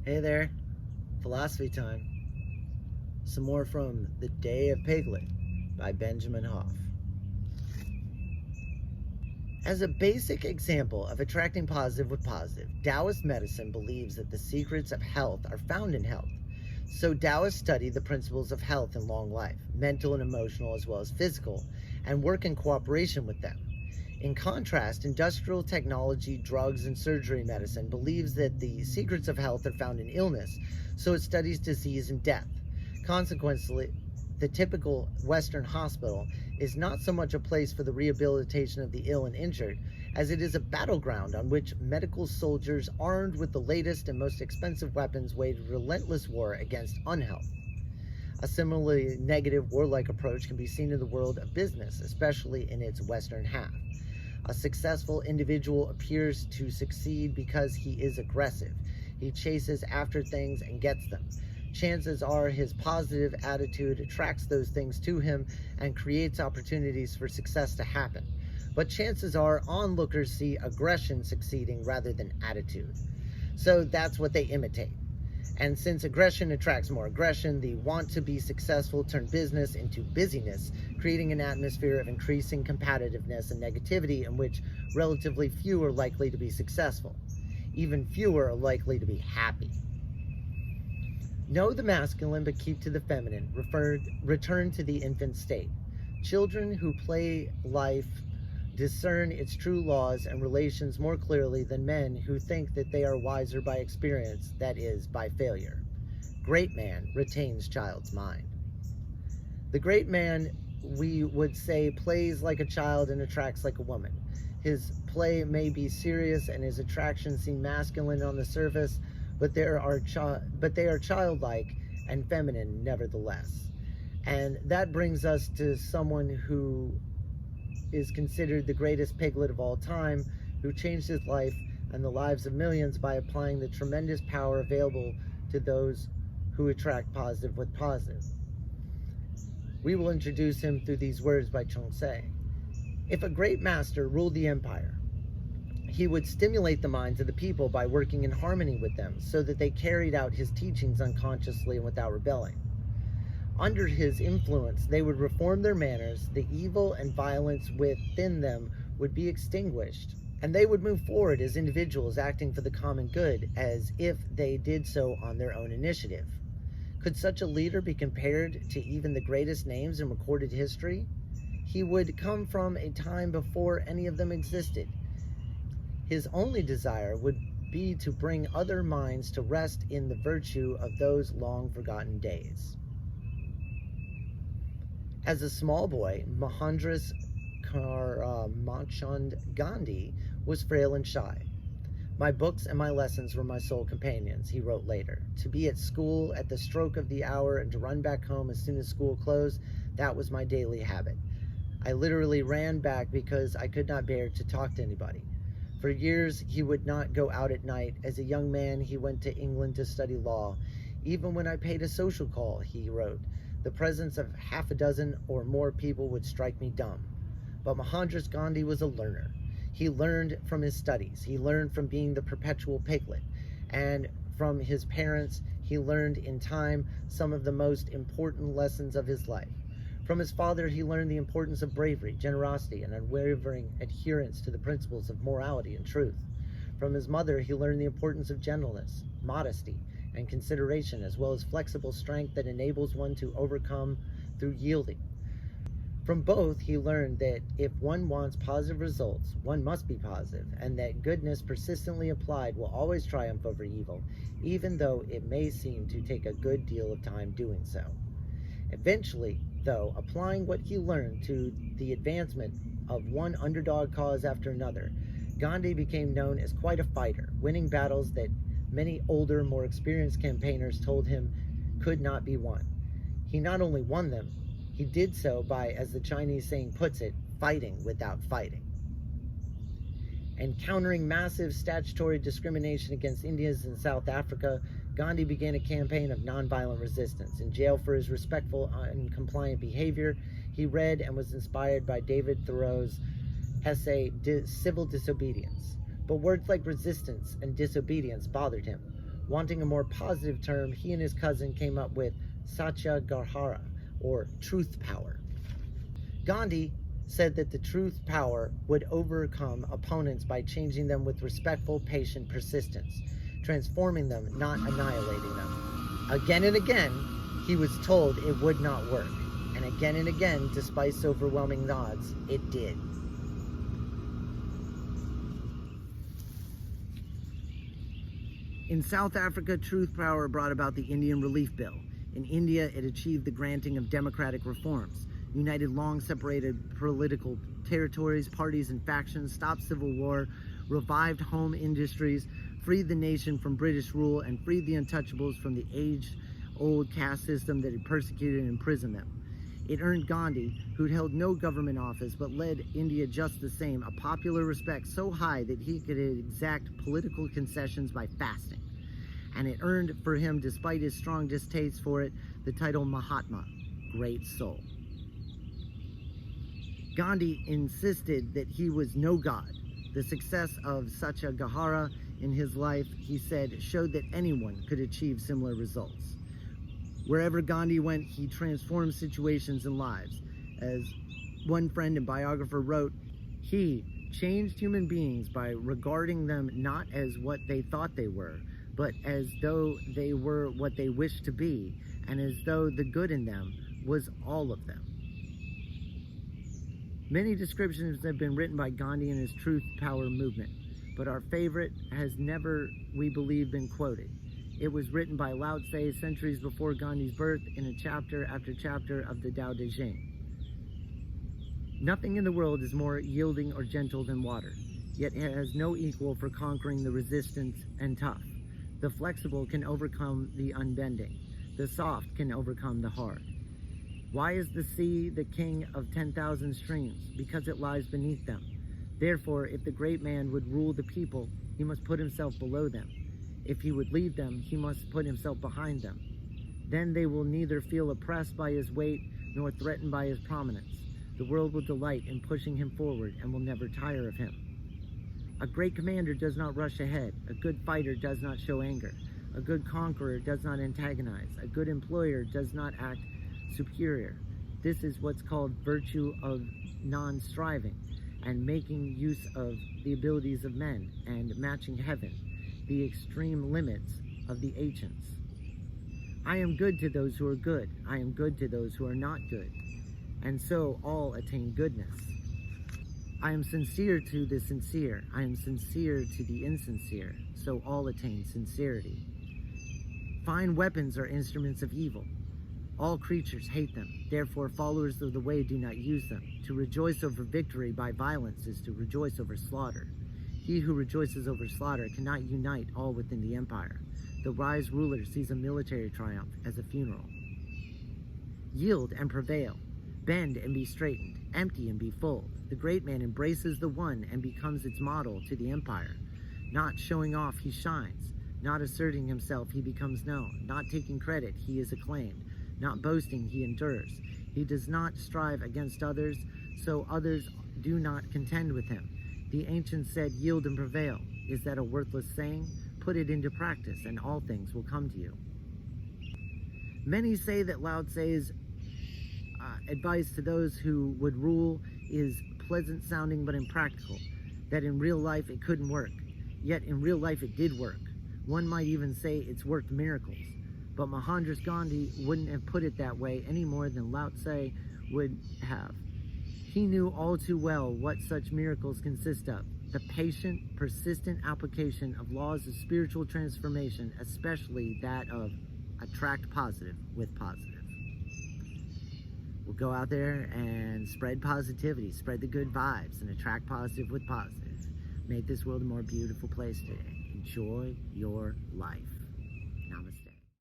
Hey there, philosophy time. Some more from The Day of Piglet by Benjamin Hoff. As a basic example of attracting positive with positive, Taoist medicine believes that the secrets of health are found in health. So Taoists study the principles of health and long life, mental and emotional as well as physical, and work in cooperation with them. In contrast, industrial technology, drugs, and surgery medicine believes that the secrets of health are found in illness, so it studies disease and death. Consequently, the typical Western hospital is not so much a place for the rehabilitation of the ill and injured, as it is a battleground on which medical soldiers armed with the latest and most expensive weapons wage relentless war against unhealth. A similarly negative warlike approach can be seen in the world of business, especially in its western half. A successful individual appears to succeed because he is aggressive. He chases after things and gets them. Chances are his positive attitude attracts those things to him and creates opportunities for success to happen. But chances are onlookers see aggression succeeding rather than attitude. So that's what they imitate. And since aggression attracts more aggression, the want to be successful turn business into busyness, creating an atmosphere of increasing competitiveness and negativity in which relatively few are likely to be successful. Even fewer are likely to be happy. Know the masculine but keep to the feminine. Return to the infant state. Children who play life discern its true laws and relations more clearly than men who think that they are wiser by experience, that is, by failure. Great man retains child's mind. The great man, we would say, plays like a child and attracts like a woman. His play may be serious and his attractions seem masculine on the surface, but they are childlike and feminine nevertheless. And that brings us to someone who is considered the greatest piglet of all time, who changed his life and the lives of millions by applying the tremendous power available to those who attract positive with positive. We will introduce him through these words by Chuang Tzu. If a great master ruled the empire, he would stimulate the minds of the people by working in harmony with them so that they carried out his teachings unconsciously and without rebelling. Under his influence, they would reform their manners, the evil and violence within them would be extinguished, and they would move forward as individuals acting for the common good as if they did so on their own initiative. Could such a leader be compared to even the greatest names in recorded history? He would come from a time before any of them existed. His only desire would be to bring other minds to rest in the virtue of those long forgotten days. As a small boy, Mohandas Karamchand Gandhi was frail and shy. My books and my lessons were my sole companions, he wrote later. To be at school at the stroke of the hour and to run back home as soon as school closed, that was my daily habit. I literally ran back because I could not bear to talk to anybody. For years, he would not go out at night. As a young man, he went to England to study law. Even when I paid a social call, he wrote, the presence of half a dozen or more people would strike me dumb. But Mohandas Gandhi was a learner. He learned from his studies. He learned from being the perpetual piglet. And from his parents, he learned in time some of the most important lessons of his life. From his father, he learned the importance of bravery, generosity, and unwavering adherence to the principles of morality and truth. From his mother, he learned the importance of gentleness, modesty, and consideration, as well as flexible strength that enables one to overcome through yielding. From both, he learned that if one wants positive results, one must be positive, and that goodness persistently applied will always triumph over evil, even though it may seem to take a good deal of time doing so. Eventually, though, applying what he learned to the advancement of one underdog cause after another, Gandhi became known as quite a fighter, winning battles that many older, more experienced campaigners told him could not be won. He not only won them, he did so by, as the Chinese saying puts it, fighting without fighting. Encountering massive statutory discrimination against Indians in South Africa, Gandhi began a campaign of nonviolent resistance. In jail for his respectful and compliant behavior, he read and was inspired by David Thoreau's essay, Civil Disobedience. But words like resistance and disobedience bothered him. Wanting a more positive term, he and his cousin came up with Satyagrahara, or truth power. Gandhi said that the truth power would overcome opponents by changing them with respectful, patient persistence, transforming them, not annihilating them. Again and again, he was told it would not work. And again, despite overwhelming odds, it did. In South Africa, truth power brought about the Indian Relief Bill. In India, it achieved the granting of democratic reforms, united long-separated political territories, parties, and factions, stopped civil war, revived home industries, freed the nation from British rule, and freed the untouchables from the age-old caste system that had persecuted and imprisoned them. It earned Gandhi, who'd held no government office but led India just the same, a popular respect so high that he could exact political concessions by fasting. And it earned for him, despite his strong distaste for it, the title Mahatma, Great Soul. Gandhi insisted that he was no god. The success of Satyagrahara in his life, he said, showed that anyone could achieve similar results. Wherever Gandhi went, he transformed situations and lives. As one friend and biographer wrote, he changed human beings by regarding them not as what they thought they were, but as though they were what they wished to be, and as though the good in them was all of them. Many descriptions have been written by Gandhi and his truth power movement, but our favorite has never, we believe, been quoted. It was written by Lao Tse centuries before Gandhi's birth in a chapter after chapter of the Tao Te Ching. Nothing in the world is more yielding or gentle than water, yet it has no equal for conquering the resistant and tough. The flexible can overcome the unbending. The soft can overcome the hard. Why is the sea the king of 10,000 streams? Because it lies beneath them. Therefore, if the great man would rule the people, he must put himself below them. If he would lead them, he must put himself behind them. Then they will neither feel oppressed by his weight nor threatened by his prominence. The world will delight in pushing him forward and will never tire of him. A great commander does not rush ahead. A good fighter does not show anger. A good conqueror does not antagonize. A good employer does not act superior. This is what's called virtue of non-striving and making use of the abilities of men and matching heaven, the extreme limits of the ancients. I am good to those who are good. I am good to those who are not good. And so all attain goodness. I am sincere to the sincere. I am sincere to the insincere. So all attain sincerity. Fine weapons are instruments of evil. All creatures hate them. Therefore, followers of the way do not use them. To rejoice over victory by violence is to rejoice over slaughter. He who rejoices over slaughter cannot unite all within the empire. The wise ruler sees a military triumph as a funeral. Yield and prevail. Bend and be straightened. Empty and be full. The great man embraces the one and becomes its model to the empire. Not showing off, he shines. Not asserting himself, he becomes known. Not taking credit, he is acclaimed. Not boasting, he endures. He does not strive against others, so others do not contend with him. The ancients said, yield and prevail. Is that a worthless saying? Put it into practice, and all things will come to you. Many say that Lao Tse's advice to those who would rule is pleasant sounding but impractical, that in real life it couldn't work. Yet in real life it did work. One might even say it's worked miracles. But Mohandas Gandhi wouldn't have put it that way any more than Lao Tse would have. He knew all too well what such miracles consist of: the patient, persistent application of laws of spiritual transformation, especially that of attract positive with positive. We'll go out there and spread positivity, spread the good vibes, and attract positive with positive. Make this world a more beautiful place today. Enjoy your life.